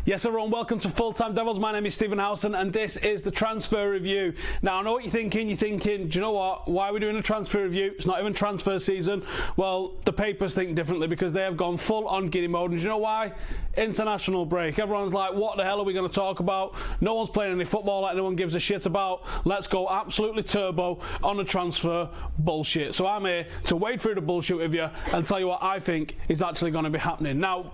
Yes, everyone, welcome to Full Time Devils. My name is Stephen Howson, and this is the transfer review. Now, I know what you're thinking. You're thinking, do you know what? Why are we doing a transfer review? It's not even transfer season. Well, the papers think differently because they have gone full on giddy mode. And do you know why? International break. Everyone's like, what the hell are we going to talk about? No one's playing any football like no one gives a shit about. Let's go absolutely turbo on a transfer bullshit. So I'm here to wade through the bullshit with you and tell you what I think is actually going to be happening. Now,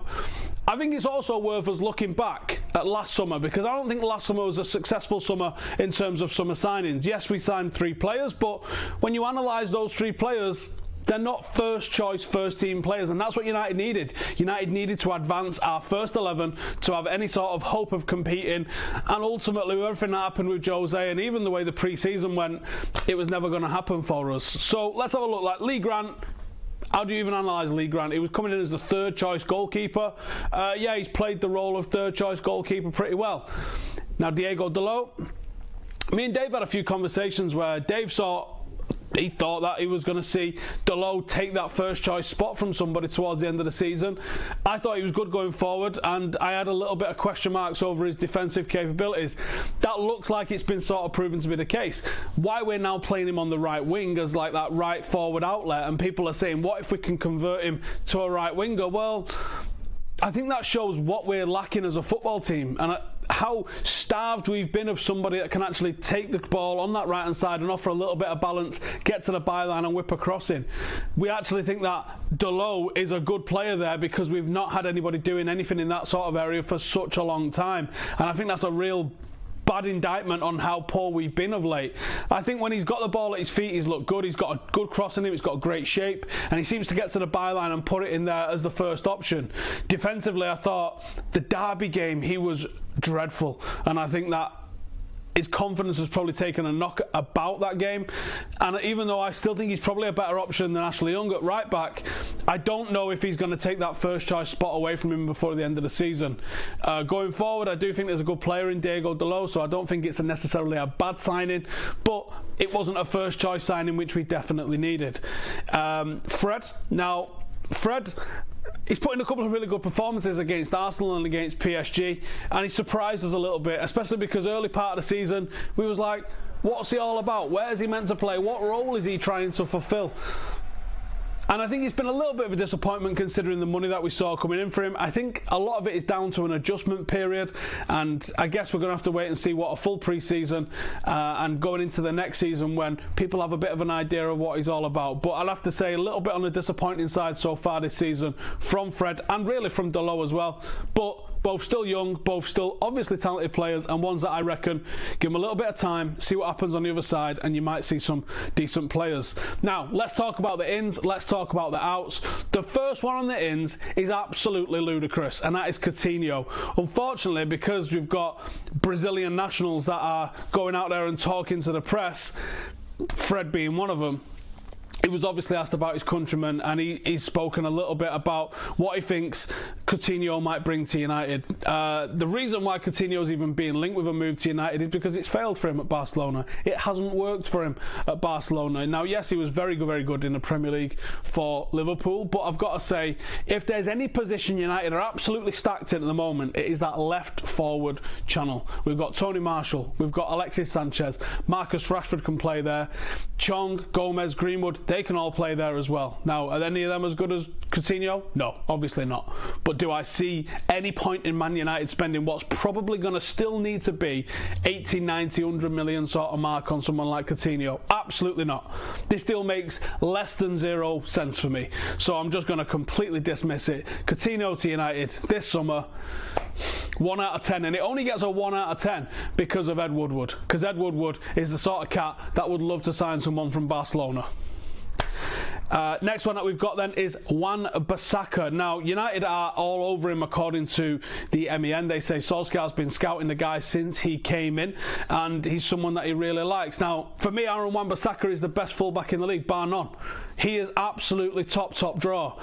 I think it's also worth us looking back at last summer, because I don't think last summer was a successful summer in terms of summer signings. Yes, we signed 3 players, but when you analyse those 3 players, they're not first choice, first team players, and that's what United needed. United needed to advance our first 11 to have any sort of hope of competing, and ultimately with everything that happened with Jose and even the way the pre-season went, it was never going to happen for us. So let's have a look. Like Lee Grant, how do you even analyse Lee Grant? He was coming in as the third choice goalkeeper. Yeah, he's played the role of third choice goalkeeper pretty well. Now, Diego Dalot, me and Dave had a few conversations where Dave he thought that he was going to see Dalot take that first choice spot from somebody towards the end of the season. I thought he was good going forward, and I had a little bit of question marks over his defensive capabilities. That looks like it's been sort of proven to be the case. Why we're now playing him on the right wing as like that right forward outlet, and people are saying, what if we can convert him to a right winger? Well, I think that shows what we're lacking as a football team, and how starved we've been of somebody that can actually take the ball on that right hand side and offer a little bit of balance, get to the byline and whip a crossing. We actually think that Dalot is a good player there because we've not had anybody doing anything in that sort of area for such a long time, and I think that's a real bad indictment on how poor we've been of late. I think when he's got the ball at his feet, he's looked good. He's got a good cross in him. He's got great shape, and he seems to get to the byline and put it in there as the first option. Defensively, I thought the Derby game, he was dreadful, and I think that his confidence has probably taken a knock about that game. And even though I still think he's probably a better option than Ashley Young at right back, I don't know if he's going to take that first choice spot away from him before the end of the season. Going forward, I do think there's a good player in Diego Dalot, so I don't think it's necessarily a bad signing, but it wasn't a first choice signing, which we definitely needed. Fred, he's put in a couple of really good performances against Arsenal and against PSG, and he surprised us a little bit, especially because early part of the season we was like, what's he all about? Where's he meant to play? What role is he trying to fulfill? And I think it's been a little bit of a disappointment considering the money that we saw coming in for him. I think a lot of it is down to an adjustment period, and I guess we're going to have to wait and see what a full pre-season and going into the next season when people have a bit of an idea of what he's all about. But I'll have to say a little bit on the disappointing side so far this season from Fred, and really from Dalot as well. But both still young, both still obviously talented players, and ones that I reckon give them a little bit of time, see what happens on the other side, and you might see some decent players. Now, let's talk about the ins, let's talk about the outs. The first one on the ins is absolutely ludicrous, and that is Coutinho. Unfortunately, because we've got Brazilian nationals that are going out there and talking to the press, Fred being one of them, he was obviously asked about his countrymen, and he's spoken a little bit about what he thinks Coutinho might bring to United. The reason why Coutinho's even being linked with a move to United is because it's failed for him at Barcelona. It hasn't worked for him at Barcelona. Now, yes, he was very good in the Premier League for Liverpool, but I've got to say, if there's any position United are absolutely stacked in at the moment, it is that left forward channel. We've got Tony Marshall, we've got Alexis Sanchez, Marcus Rashford can play there, Chong, Gomez, Greenwood, they can all play there as well. Now, are any of them as good as Coutinho? No, obviously not. But do I see any point in Man United spending what's probably going to still need to be 80, 90, 100 million sort of mark on someone like Coutinho? Absolutely not. This deal makes less than 0 sense for me. So I'm just going to completely dismiss it. Coutinho to United this summer, 1 out of 10, and it only gets a 1 out of 10 because of Ed Woodward. Because Ed Woodward is the sort of cat that would love to sign someone from Barcelona. Next one that we've got then is Wan-Bissaka. Now, United are all over him according to the MEN. They say Solskjaer's been scouting the guy since he came in, and he's someone that he really likes. Now, for me, Aaron Wan-Bissaka is the best fullback in the league, bar none. He is absolutely top draw.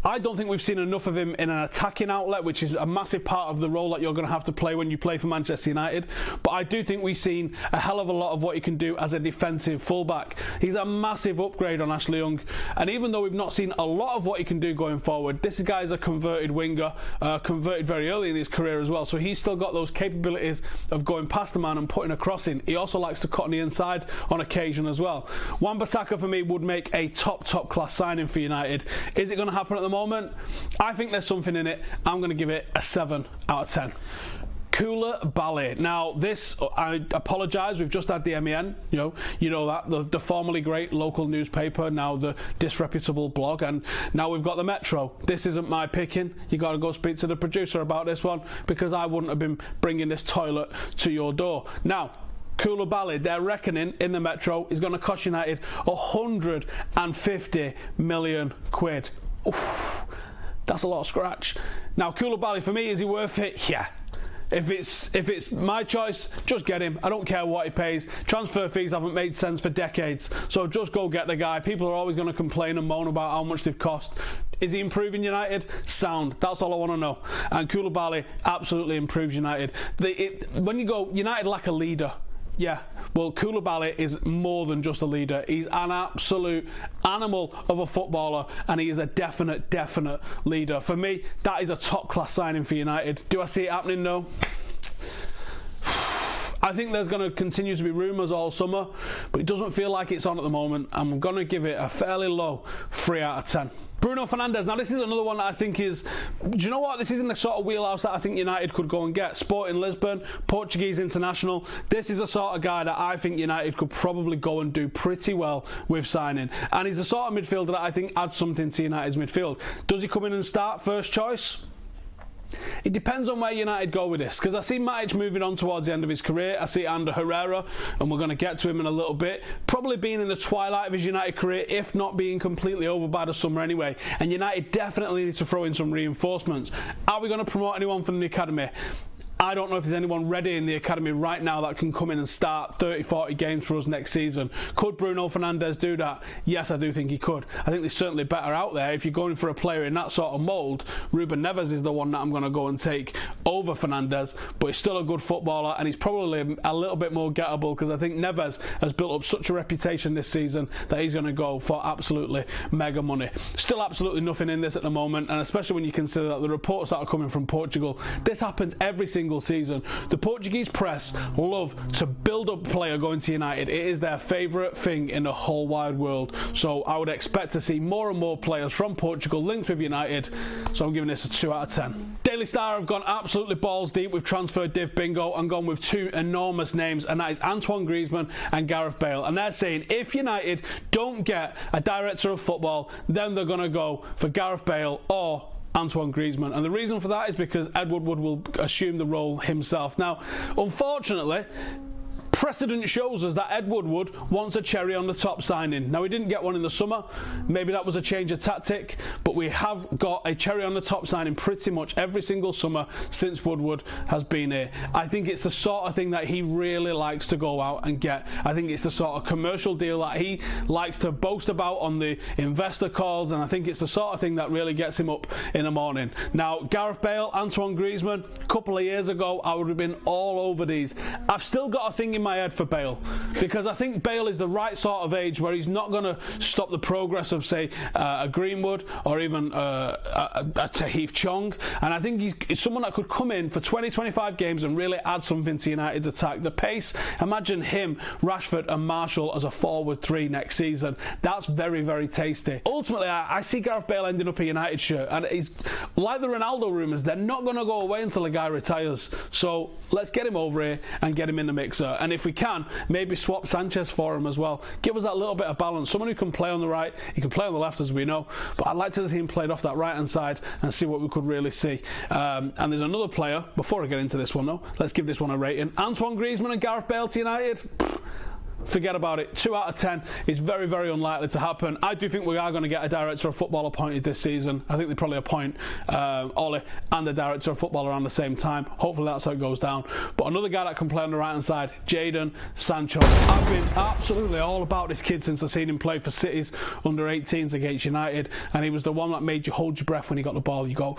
I don't think we've seen enough of him in an attacking outlet, which is a massive part of the role that you're going to have to play when you play for Manchester United. But I do think we've seen a hell of a lot of what he can do as a defensive fullback. He's a massive upgrade on Ashley Young. And even though we've not seen a lot of what he can do going forward, this guy is a converted winger, converted very early in his career as well. So he's still got those capabilities of going past the man and putting a cross in. He also likes to cut on the inside on occasion as well. Wan-Bissaka for me would make a top class signing for United. Is it going to happen at the moment? I think there's something in it. I'm going to give it a 7 out of 10. Koulibaly. Now this, I apologise, we've just had the MEN, you know that, the formerly great local newspaper, now the disreputable blog, and now we've got the Metro. This isn't my picking. You got to go speak to the producer about this one, because I wouldn't have been bringing this toilet to your door. Now, Koulibaly, they're reckoning in the Metro, is going to cost United 150 million quid. Oof, that's a lot of scratch. Now, Koulibaly, for me, is he worth it? Yeah. If it's my choice, just get him. I don't care what he pays. Transfer fees haven't made sense for decades, so just go get the guy. People are always going to complain and moan about how much they've cost. Is he improving United? Sound. That's all I want to know. And Koulibaly absolutely improves United. When you go, United lack a leader. Yeah, well, Koulibaly is more than just a leader. He's an absolute animal of a footballer, and he is a definite leader. For me, that is a top-class signing for United. Do I see it happening? No. I think there's going to continue to be rumours all summer, but it doesn't feel like it's on at the moment. I'm going to give it a fairly low 3 out of 10. Bruno Fernandez. Now, this is another one that I think is... Do you know what? This isn't the sort of wheelhouse that I think United could go and get. Sporting Lisbon, Portuguese international. This is a sort of guy that I think United could probably go and do pretty well with signing. And he's the sort of midfielder that I think adds something to United's midfield. Does he come in and start first choice? It depends on where United go with this, because I see Matic moving on towards the end of his career. I see Ander Herrera, and we're going to get to him in a little bit, probably being in the twilight of his United career, if not being completely over by the summer anyway. And United definitely need to throw in some reinforcements. Are we going to promote anyone from the academy? I don't know if there's anyone ready in the academy right now that can come in and start 30-40 games for us next season. Could Bruno Fernandez do that? Yes, I do think he could. I think there's certainly better out there. If you're going for a player in that sort of mould, Ruben Neves is the one that I'm going to go and take over Fernandez, but he's still a good footballer, and he's probably a little bit more gettable, because I think Neves has built up such a reputation this season that he's going to go for absolutely mega money. Still absolutely nothing in this at the moment, and especially when you consider that the reports that are coming from Portugal, this happens every single season. The Portuguese press love to build up a player going to United. It is their favourite thing in the whole wide world. So I would expect to see more and more players from Portugal linked with United. So I'm giving this a 2 out of 10. Daily Star have gone absolutely balls deep with transfer div bingo and gone with 2 enormous names, and that is Antoine Griezmann and Gareth Bale. And they're saying if United don't get a director of football, then they're going to go for Gareth Bale or Antoine Griezmann. And the reason for that is because Ed Woodward will assume the role himself. Now, unfortunately, precedent shows us that Ed Woodward wants a cherry on the top signing. Now, we didn't get one in the summer. Maybe that was a change of tactic, but we have got a cherry on the top signing pretty much every single summer since Woodward has been here. I think it's the sort of thing that he really likes to go out and get. I think it's the sort of commercial deal that he likes to boast about on the investor calls, and I think it's the sort of thing that really gets him up in the morning. Now, Gareth Bale, Antoine Griezmann, a couple of years ago, I would have been all over these. I've still got a thing in my head for Bale, because I think Bale is the right sort of age where he's not going to stop the progress of, say, a Greenwood or even a Tahith Chong, and I think he's someone that could come in for 20-25 games and really add something to United's attack. The pace, imagine him, Rashford and Marshall as a forward 3 next season. That's very tasty. Ultimately, I see Gareth Bale ending up a United shirt, and he's like the Ronaldo rumours, they're not going to go away until the guy retires. So let's get him over here and get him in the mixer, and if we can, maybe swap Sanchez for him as well. Give us that little bit of balance. Someone who can play on the right, he can play on the left, as we know, but I'd like to see him played off that right hand side and see what we could really see. And there's another player, before I get into this one though, let's give this one a rating. Antoine Griezmann and Gareth Bale to United. forget about it. 2 out of 10 is very, very unlikely to happen. I do think we are going to get a director of football appointed this season. I think they probably appoint Ole and the director of football around the same time. Hopefully that's how it goes down. But another guy that can play on the right hand side, Jadon Sancho. I've been absolutely all about this kid since I've seen him play for City's under 18s against United, and he was the one that made you hold your breath when he got the ball. You go.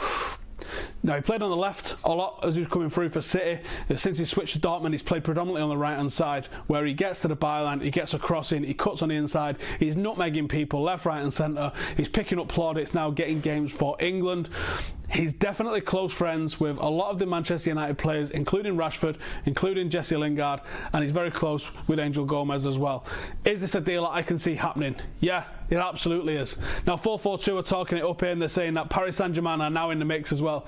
Now, he played on the left a lot as he was coming through for City. Since he switched to Dortmund, he's played predominantly on the right-hand side, where he gets to the byline, he gets a crossing, he cuts on the inside, he's nutmegging people left, right and centre. He's picking up plaudits now, getting games for England. He's definitely close friends with a lot of the Manchester United players, including Rashford, including Jesse Lingard, and he's very close with Angel Gomez as well. Is this a deal that I can see happening? Yeah, it absolutely is. Now, 442 are talking it up here, and they're saying that Paris Saint-Germain are now in the mix as well.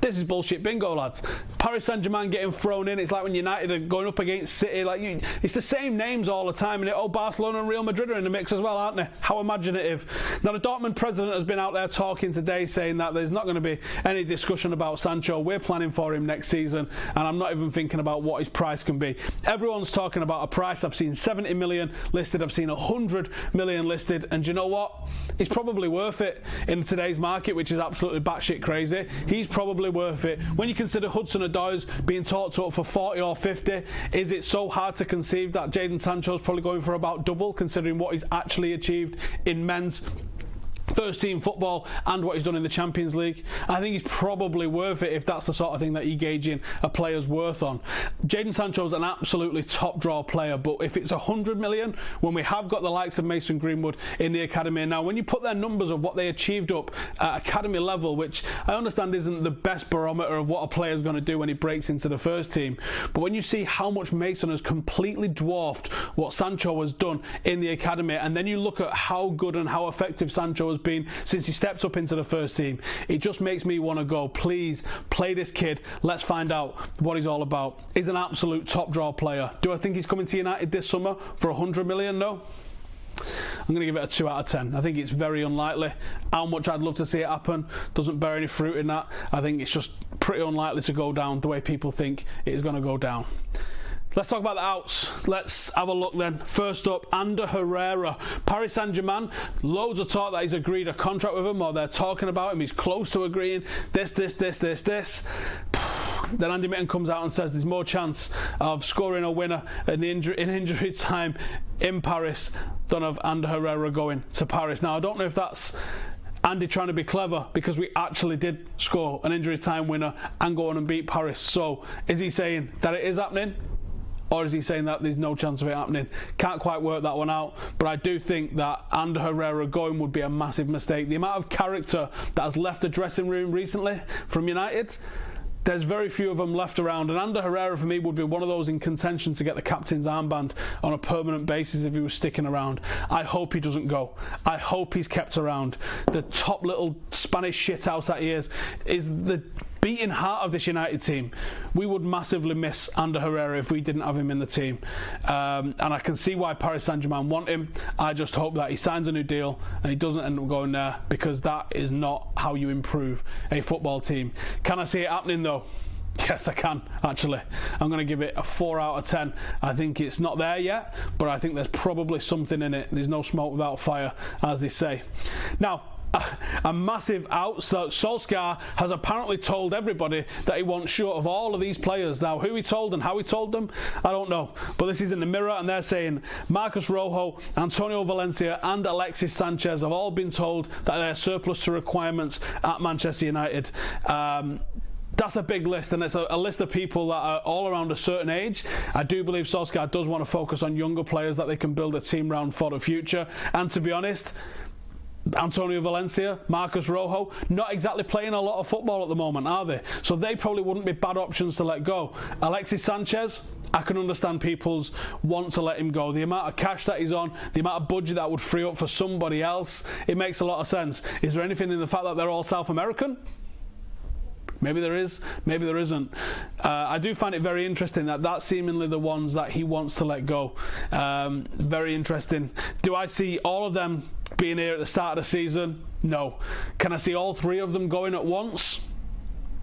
This is bullshit bingo, lads. Paris Saint-Germain getting thrown in. It's like when United are going up against City. It's the same names all the time. And Barcelona and Real Madrid are in the mix as well, aren't they? How imaginative. Now, the Dortmund president has been out there talking today, saying that there's not going to be any discussion about Sancho. We're planning for him next season, and I'm not even thinking about what his price can be. Everyone's talking about a price. I've seen 70 million listed. I've seen 100 million listed. And do you know what? He's probably worth it in today's market, which is absolutely batshit crazy. He's probably worth it. When you consider Hudson-Odoi's being talked up for 40 or 50, is it so hard to conceive that Jadon Sancho's probably going for about double, considering what he's actually achieved in men's first team football and what he's done in the Champions League? I think he's probably worth it if that's the sort of thing that you're gauging a player's worth on. Jadon Sancho's an absolutely top draw player, but if it's 100 million, when we have got the likes of Mason Greenwood in the academy now, when you put their numbers of what they achieved up at academy level, which I understand isn't the best barometer of what a player's going to do when he breaks into the first team, but when you see how much Mason has completely dwarfed what Sancho has done in the academy, and then you look at how good and how effective Sancho has been since he stepped up into the first team, it just makes me want to go, please play this kid, let's find out what he's all about. He's an absolute top draw player. Do I think he's coming to United this summer for 100 million? No. I'm going to give it a 2 out of 10. I think it's very unlikely. How much I'd love to see it happen doesn't bear any fruit in that. I think it's just pretty unlikely to go down the way people think it is going to go down. Let's talk about the outs. Let's have a look then. First up, Ander Herrera. Paris Saint-Germain, loads of talk that he's agreed a contract with him, or they're talking about him. He's close to agreeing this. Then Andy Mitten comes out and says there's more chance of scoring a winner in injury time in Paris than of Ander Herrera going to Paris. Now, I don't know if that's Andy trying to be clever, because we actually did score an injury time winner and go on and beat Paris. So is he saying that it is happening? Or is he saying that there's no chance of it happening? Can't quite work that one out. But I do think that Ander Herrera going would be a massive mistake. The amount of character that has left the dressing room recently from United, there's very few of them left around. And Ander Herrera, for me, would be one of those in contention to get the captain's armband on a permanent basis if he was sticking around. I hope he doesn't go. I hope he's kept around. The top little Spanish shithouse that he is the beating heart of this United team. We would massively miss Ander Herrera if we didn't have him in the team. And I can see why Paris Saint-Germain want him. I just hope that he signs a new deal and he doesn't end up going there, because that is not how you improve a football team. Can I see it happening though? Yes, I can, actually. I'm going to give it a 4 out of 10. I think it's not there yet, but I think there's probably something in it. There's no smoke without fire, as they say. Now, a massive out. So Solskjaer has apparently told everybody that he wants short of all of these players. Now, who he told and how he told them, I don't know. But this is in the Mirror, and they're saying Marcos Rojo, Antonio Valencia and Alexis Sanchez have all been told that they're surplus to requirements at Manchester United. That's a big list, and it's a list of people that are all around a certain age. I do believe Solskjaer does want to focus on younger players that they can build a team around for the future. And to be honest, Antonio Valencia, Marcos Rojo, not exactly playing a lot of football at the moment, are they? So they probably wouldn't be bad options to let go. Alexis Sanchez, I can understand people's want to let him go. The amount of cash that he's on, the amount of budget that would free up for somebody else, it makes a lot of sense. Is there anything in the fact that they're all South American? Maybe there is, maybe there isn't. I do find it very interesting that that's seemingly the ones that he wants to let go. Very interesting. Do I see all of them being here at the start of the season? No. Can I see all three of them going at once?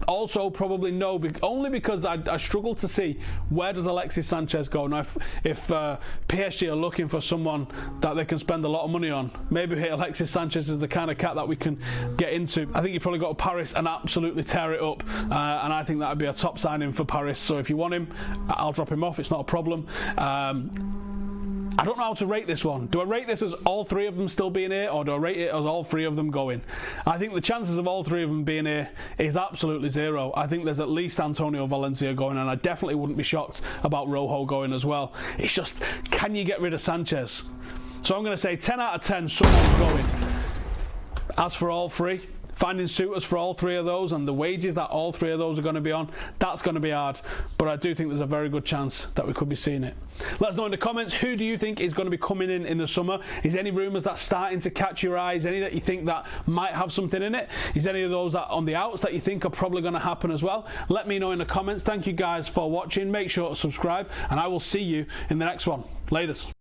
Also, probably no, only because I struggle to see where does Alexis Sanchez go. Now, if PSG are looking for someone that they can spend a lot of money on, maybe Alexis Sanchez is the kind of cat that we can get into. I think you probably got to Paris and absolutely tear it up, and I think that would be a top signing for Paris. So if you want him, I'll drop him off. It's not a problem. I don't know how to rate this one. Do I rate this as all three of them still being here, or do I rate it as all three of them going? I think the chances of all three of them being here is absolutely zero. I think there's at least Antonio Valencia going, and I definitely wouldn't be shocked about Rojo going as well. It's just, can you get rid of Sanchez? So I'm going to say 10 out of 10, someone's going. As for all three, finding suitors for all three of those and the wages that all three of those are going to be on, that's going to be hard. But I do think there's a very good chance that we could be seeing it. Let us know in the comments, who do you think is going to be coming in the summer? Is any rumours that starting to catch your eyes? Any that you think that might have something in it? Is any of those that on the outs that you think are probably going to happen as well? Let me know in the comments. Thank you guys for watching. Make sure to subscribe, and I will see you in the next one. Laters.